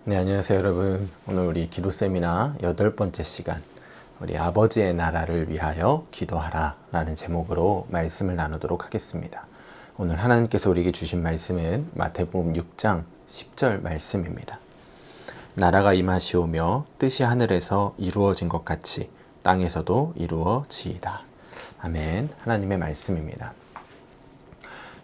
네, 안녕하세요 여러분. 오늘 우리 기도 세미나 8번째 시간, 우리 아버지의 나라를 위하여 기도하라 라는 제목으로 말씀을 나누도록 하겠습니다. 오늘 하나님께서 우리에게 주신 말씀은 마태복음 6장 10절 말씀입니다. 나라가 임하시오며 뜻이 하늘에서 이루어진 것 같이 땅에서도 이루어지이다. 아멘. 하나님의 말씀입니다.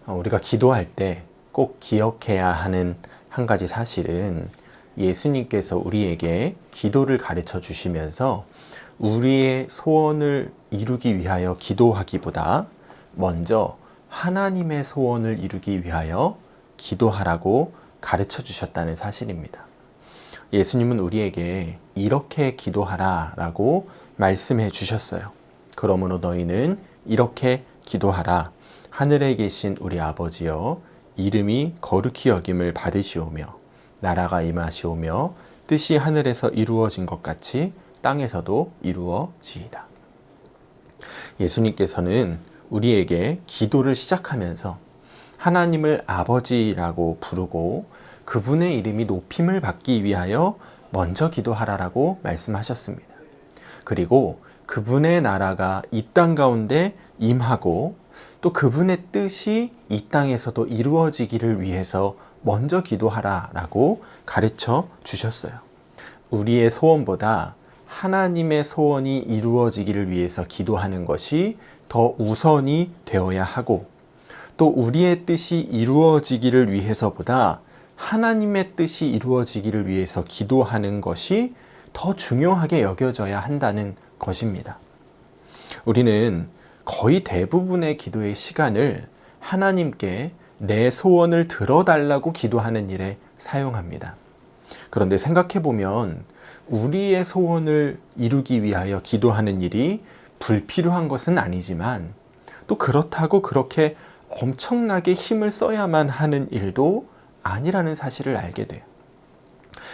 우리가 기도할 때 꼭 기억해야 하는 한 가지 사실은 예수님께서 우리에게 기도를 가르쳐 주시면서 우리의 소원을 이루기 위하여 기도하기보다 먼저 하나님의 소원을 이루기 위하여 기도하라고 가르쳐 주셨다는 사실입니다. 예수님은 우리에게 이렇게 기도하라라고 말씀해 주셨어요. 그러므로 너희는 이렇게 기도하라. 하늘에 계신 우리 아버지여, 이름이 거룩히 여김을 받으시오며 나라가 임하시오며 뜻이 하늘에서 이루어진 것 같이 땅에서도 이루어지이다. 예수님께서는 우리에게 기도를 시작하면서 하나님을 아버지라고 부르고 그분의 이름이 높임을 받기 위하여 먼저 기도하라라고 말씀하셨습니다. 그리고 그분의 나라가 이 땅 가운데 임하고 또 그분의 뜻이 이 땅에서도 이루어지기를 위해서 먼저 기도하라라고 가르쳐 주셨어요. 우리의 소원보다 하나님의 소원이 이루어지기를 위해서 기도하는 것이 더 우선이 되어야 하고, 또 우리의 뜻이 이루어지기를 위해서보다 하나님의 뜻이 이루어지기를 위해서 기도하는 것이 더 중요하게 여겨져야 한다는 것입니다. 우리는 거의 대부분의 기도의 시간을 하나님께 내 소원을 들어달라고 기도하는 일에 사용합니다. 그런데 생각해보면 우리의 소원을 이루기 위하여 기도하는 일이 불필요한 것은 아니지만, 또 그렇다고 그렇게 엄청나게 힘을 써야만 하는 일도 아니라는 사실을 알게 돼요.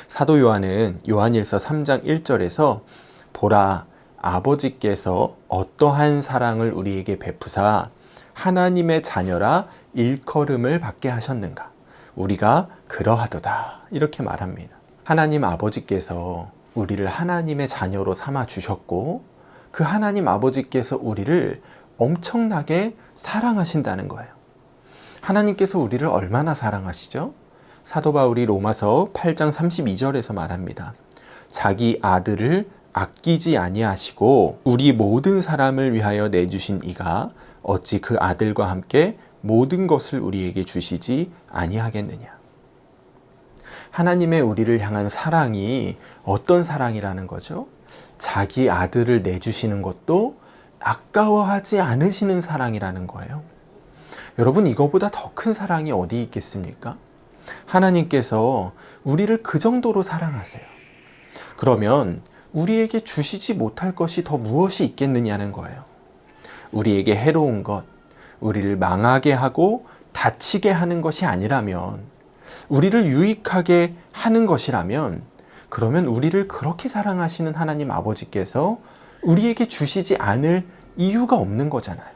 사도 요한은 요한일서 3장 1절에서 보라, 아버지께서 어떠한 사랑을 우리에게 베푸사 하나님의 자녀라 일컬음을 받게 하셨는가, 우리가 그러하도다, 이렇게 말합니다. 하나님 아버지께서 우리를 하나님의 자녀로 삼아 주셨고, 그 하나님 아버지께서 우리를 엄청나게 사랑하신다는 거예요. 하나님께서 우리를 얼마나 사랑하시죠? 사도 바울이 로마서 8장 32절에서 말합니다. 자기 아들을 아끼지 아니하시고 우리 모든 사람을 위하여 내주신 이가 어찌 그 아들과 함께 모든 것을 우리에게 주시지 아니하겠느냐. 하나님의 우리를 향한 사랑이 어떤 사랑이라는 거죠? 자기 아들을 내주시는 것도 아까워하지 않으시는 사랑이라는 거예요. 여러분, 이거보다 더 큰 사랑이 어디 있겠습니까? 하나님께서 우리를 그 정도로 사랑하세요. 그러면 우리에게 주시지 못할 것이 더 무엇이 있겠느냐는 거예요. 우리에게 해로운 것, 우리를 망하게 하고 다치게 하는 것이 아니라면, 우리를 유익하게 하는 것이라면, 그러면 우리를 그렇게 사랑하시는 하나님 아버지께서 우리에게 주시지 않을 이유가 없는 거잖아요.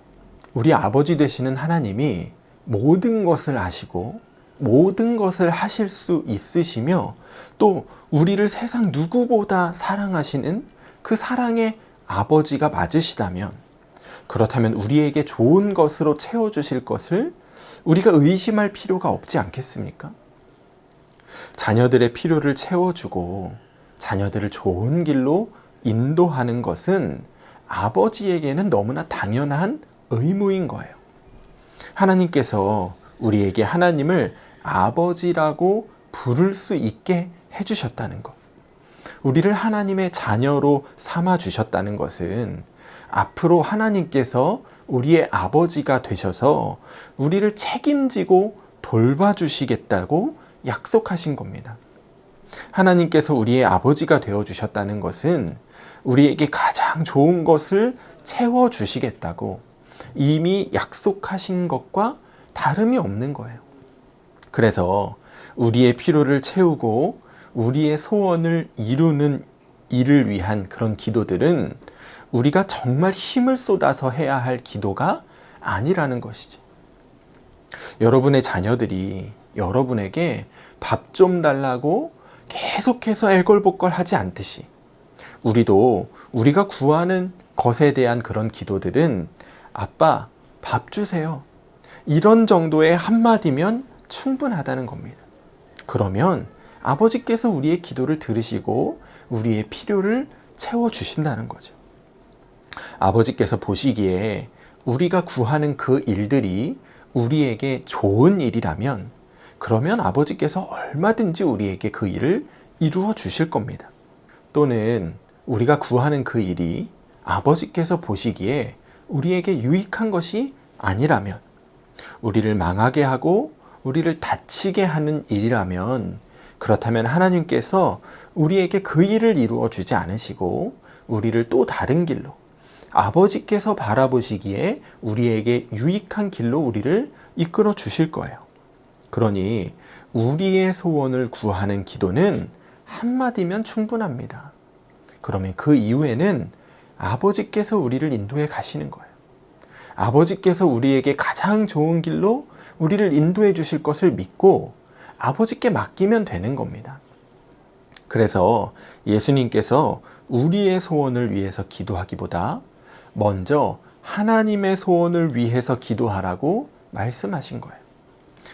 우리 아버지 되시는 하나님이 모든 것을 아시고 모든 것을 하실 수 있으시며, 또 우리를 세상 누구보다 사랑하시는 그 사랑의 아버지가 맞으시다면, 그렇다면 우리에게 좋은 것으로 채워주실 것을 우리가 의심할 필요가 없지 않겠습니까? 자녀들의 필요를 채워주고 자녀들을 좋은 길로 인도하는 것은 아버지에게는 너무나 당연한 의무인 거예요. 하나님께서 우리에게 하나님을 아버지라고 부를 수 있게 해주셨다는 것, 우리를 하나님의 자녀로 삼아주셨다는 것은 앞으로 하나님께서 우리의 아버지가 되셔서 우리를 책임지고 돌봐주시겠다고 약속하신 겁니다. 하나님께서 우리의 아버지가 되어주셨다는 것은 우리에게 가장 좋은 것을 채워주시겠다고 이미 약속하신 것과 다름이 없는 거예요. 그래서 우리의 필요를 채우고 우리의 소원을 이루는 일을 위한 그런 기도들은 우리가 정말 힘을 쏟아서 해야 할 기도가 아니라는 것이죠. 여러분의 자녀들이 여러분에게 밥 좀 달라고 계속해서 애걸복걸 하지 않듯이 우리도 우리가 구하는 것에 대한 그런 기도들은 아빠, 밥 주세요. 이런 정도의 한마디면 충분하다는 겁니다. 그러면 아버지께서 우리의 기도를 들으시고 우리의 필요를 채워주신다는 거죠. 아버지께서 보시기에 우리가 구하는 그 일들이 우리에게 좋은 일이라면 그러면 아버지께서 얼마든지 우리에게 그 일을 이루어 주실 겁니다. 또는 우리가 구하는 그 일이 아버지께서 보시기에 우리에게 유익한 것이 아니라면 우리를 망하게 하고 우리를 다치게 하는 일이라면 그렇다면 하나님께서 우리에게 그 일을 이루어 주지 않으시고 우리를 또 다른 길로 아버지께서 바라보시기에 우리에게 유익한 길로 우리를 이끌어 주실 거예요. 그러니 우리의 소원을 구하는 기도는 한마디면 충분합니다. 그러면 그 이후에는 아버지께서 우리를 인도해 가시는 거예요. 아버지께서 우리에게 가장 좋은 길로 우리를 인도해 주실 것을 믿고 아버지께 맡기면 되는 겁니다. 그래서 예수님께서 우리의 소원을 위해서 기도하기보다 먼저 하나님의 소원을 위해서 기도하라고 말씀하신 거예요.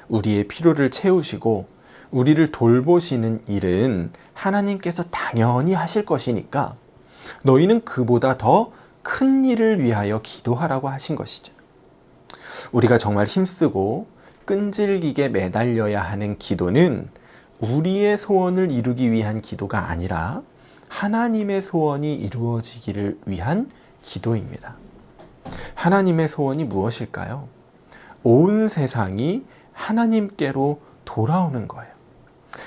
우리의 필요를 채우시고 우리를 돌보시는 일은 하나님께서 당연히 하실 것이니까 너희는 그보다 더 큰 일을 위하여 기도하라고 하신 것이죠. 우리가 정말 힘쓰고 끈질기게 매달려야 하는 기도는 우리의 소원을 이루기 위한 기도가 아니라 하나님의 소원이 이루어지기를 위한 기도입니다. 하나님의 소원이 무엇일까요? 온 세상이 하나님께로 돌아오는 거예요.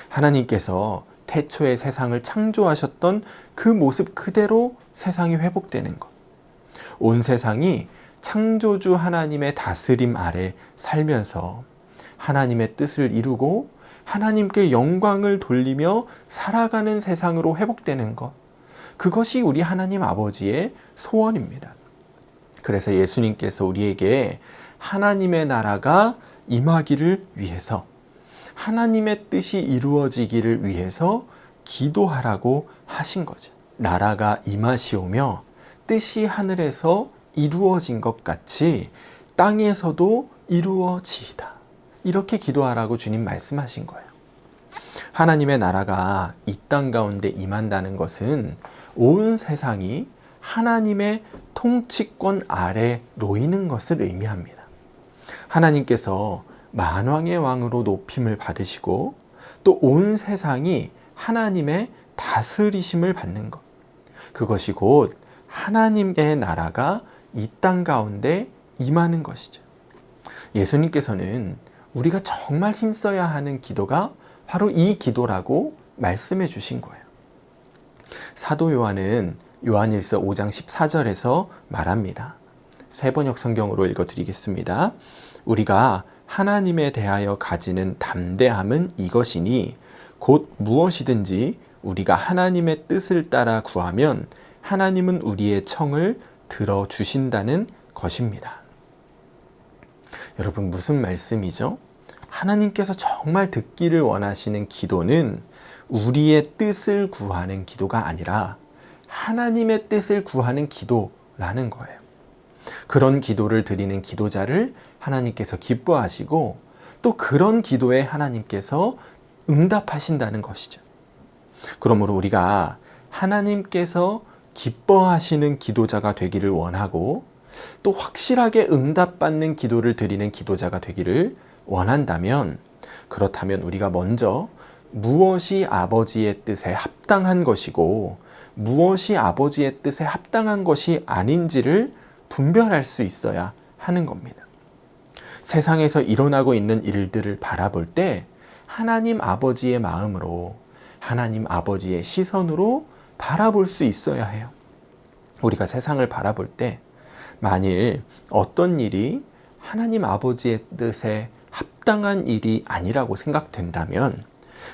하나님께서 태초에 세상을 창조하셨던 그 모습 그대로 세상이 회복되는 것. 온 세상이 창조주 하나님의 다스림 아래 살면서 하나님의 뜻을 이루고 하나님께 영광을 돌리며 살아가는 세상으로 회복되는 것. 그것이 우리 하나님 아버지의 소원입니다. 그래서 예수님께서 우리에게 하나님의 나라가 임하기를 위해서 하나님의 뜻이 이루어지기를 위해서 기도하라고 하신 거죠. 나라가 임하시오며 뜻이 하늘에서 이루어진 것 같이 땅에서도 이루어지이다. 이렇게 기도하라고 주님 말씀하신 거예요. 하나님의 나라가 이 땅 가운데 임한다는 것은 온 세상이 하나님의 통치권 아래 놓이는 것을 의미합니다. 하나님께서 만왕의 왕으로 높임을 받으시고 또 온 세상이 하나님의 다스리심을 받는 것. 그것이 곧 하나님의 나라가 이 땅 가운데 임하는 것이죠. 예수님께서는 우리가 정말 힘써야 하는 기도가 바로 이 기도라고 말씀해 주신 거예요. 사도 요한은 요한일서 5장 14절에서 말합니다. 새번역 성경으로 읽어드리겠습니다. 우리가 하나님에 대하여 가지는 담대함은 이것이니 곧 무엇이든지 우리가 하나님의 뜻을 따라 구하면 하나님은 우리의 청을 들어주신다는 것입니다. 여러분 무슨 말씀이죠? 하나님께서 정말 듣기를 원하시는 기도는 우리의 뜻을 구하는 기도가 아니라 하나님의 뜻을 구하는 기도라는 거예요. 그런 기도를 드리는 기도자를 하나님께서 기뻐하시고 또 그런 기도에 하나님께서 응답하신다는 것이죠. 그러므로 우리가 하나님께서 기뻐하시는 기도자가 되기를 원하고 또 확실하게 응답받는 기도를 드리는 기도자가 되기를 원한다면 그렇다면 우리가 먼저 무엇이 아버지의 뜻에 합당한 것이고 무엇이 아버지의 뜻에 합당한 것이 아닌지를 분별할 수 있어야 하는 겁니다. 세상에서 일어나고 있는 일들을 바라볼 때 하나님 아버지의 마음으로 하나님 아버지의 시선으로 바라볼 수 있어야 해요. 우리가 세상을 바라볼 때 만일 어떤 일이 하나님 아버지의 뜻에 합당한 일이 아니라고 생각된다면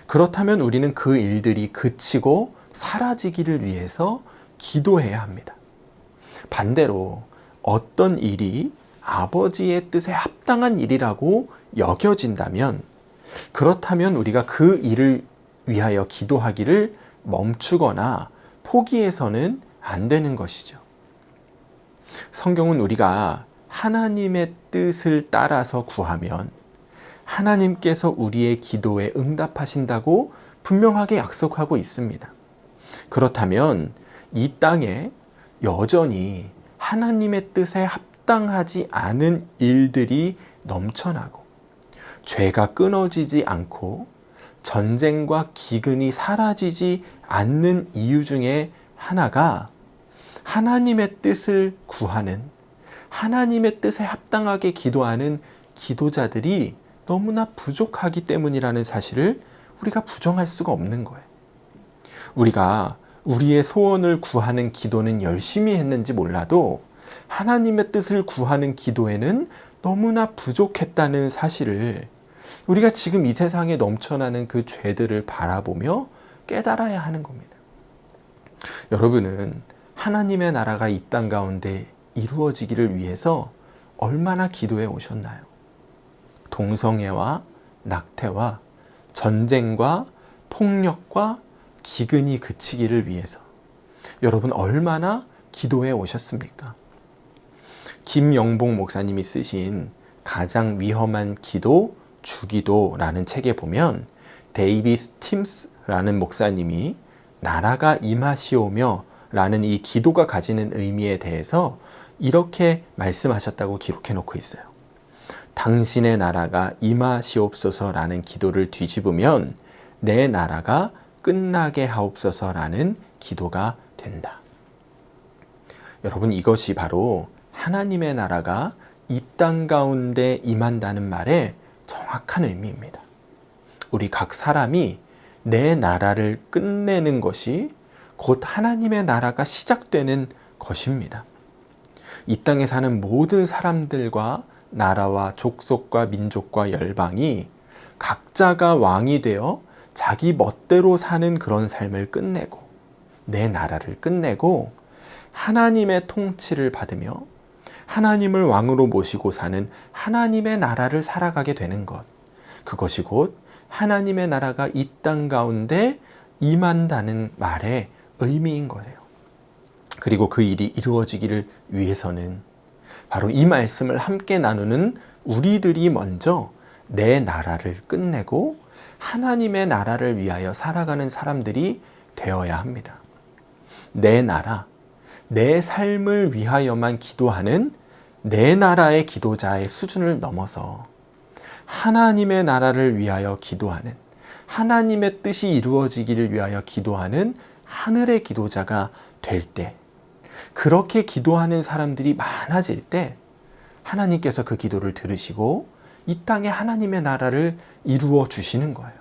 그렇다면 우리는 그 일들이 그치고 사라지기를 위해서 기도해야 합니다. 반대로 어떤 일이 아버지의 뜻에 합당한 일이라고 여겨진다면 그렇다면 우리가 그 일을 위하여 기도하기를 멈추거나 포기해서는 안 되는 것이죠. 성경은 우리가 하나님의 뜻을 따라서 구하면 하나님께서 우리의 기도에 응답하신다고 분명하게 약속하고 있습니다. 그렇다면 이 땅에 여전히 하나님의 뜻에 합당하지 않은 일들이 넘쳐나고 죄가 끊어지지 않고 전쟁과 기근이 사라지지 않는 이유 중에 하나가 하나님의 뜻을 구하는, 하나님의 뜻에 합당하게 기도하는 기도자들이 너무나 부족하기 때문이라는 사실을 우리가 부정할 수가 없는 거예요. 우리가 우리의 소원을 구하는 기도는 열심히 했는지 몰라도 하나님의 뜻을 구하는 기도에는 너무나 부족했다는 사실을 우리가 지금 이 세상에 넘쳐나는 그 죄들을 바라보며 깨달아야 하는 겁니다. 여러분은 하나님의 나라가 이 땅 가운데 이루어지기를 위해서 얼마나 기도해 오셨나요? 동성애와 낙태와 전쟁과 폭력과 기근이 그치기를 위해서 여러분 얼마나 기도해 오셨습니까? 김영봉 목사님이 쓰신 가장 위험한 기도, 주기도라는 책에 보면 데이비스 팀스라는 목사님이 나라가 임하시오며 라는 이 기도가 가지는 의미에 대해서 이렇게 말씀하셨다고 기록해 놓고 있어요. 당신의 나라가 임하시옵소서라는 기도를 뒤집으면 내 나라가 끝나게 하옵소서라는 기도가 된다. 여러분, 이것이 바로 하나님의 나라가 이 땅 가운데 임한다는 말의 정확한 의미입니다. 우리 각 사람이 내 나라를 끝내는 것이 곧 하나님의 나라가 시작되는 것입니다. 이 땅에 사는 모든 사람들과 나라와 족속과 민족과 열방이 각자가 왕이 되어 자기 멋대로 사는 그런 삶을 끝내고 내 나라를 끝내고 하나님의 통치를 받으며 하나님을 왕으로 모시고 사는 하나님의 나라를 살아가게 되는 것, 그것이 곧 하나님의 나라가 이 땅 가운데 임한다는 말의 의미인 거예요. 그리고 그 일이 이루어지기를 위해서는 바로 이 말씀을 함께 나누는 우리들이 먼저 내 나라를 끝내고 하나님의 나라를 위하여 살아가는 사람들이 되어야 합니다. 내 나라, 내 삶을 위하여만 기도하는 내 나라의 기도자의 수준을 넘어서 하나님의 나라를 위하여 기도하는, 하나님의 뜻이 이루어지기를 위하여 기도하는 하늘의 기도자가 될 때, 그렇게 기도하는 사람들이 많아질 때 하나님께서 그 기도를 들으시고 이 땅에 하나님의 나라를 이루어 주시는 거예요.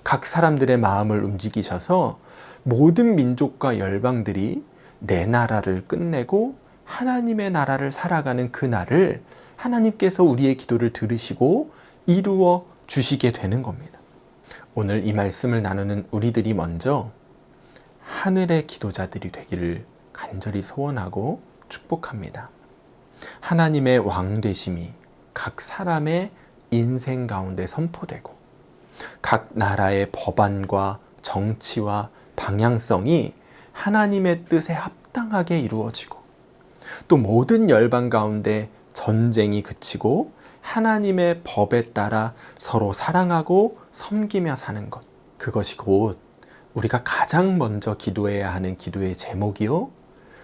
각 사람들의 마음을 움직이셔서 모든 민족과 열방들이 내 나라를 끝내고 하나님의 나라를 살아가는 그날을 하나님께서 우리의 기도를 들으시고 이루어 주시게 되는 겁니다. 오늘 이 말씀을 나누는 우리들이 먼저 하늘의 기도자들이 되기를 간절히 소원하고 축복합니다. 하나님의 왕 되심이 각 사람의 인생 가운데 선포되고 각 나라의 법안과 정치와 방향성이 하나님의 뜻에 합당하게 이루어지고 또 모든 열방 가운데 전쟁이 그치고 하나님의 법에 따라 서로 사랑하고 섬기며 사는 것, 그것이 곧 우리가 가장 먼저 기도해야 하는 기도의 제목이요,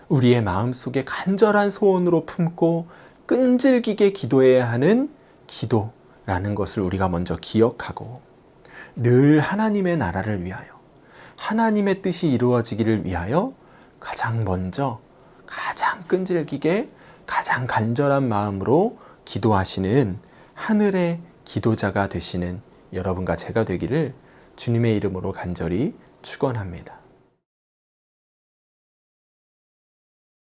우리의 마음속에 간절한 소원으로 품고 끈질기게 기도해야 하는 기도라는 것을 우리가 먼저 기억하고 늘 하나님의 나라를 위하여, 하나님의 뜻이 이루어지기를 위하여 가장 먼저, 가장 끈질기게, 가장 간절한 마음으로 기도하시는 하늘의 기도자가 되시는 여러분과 제가 되기를 주님의 이름으로 간절히 축원합니다.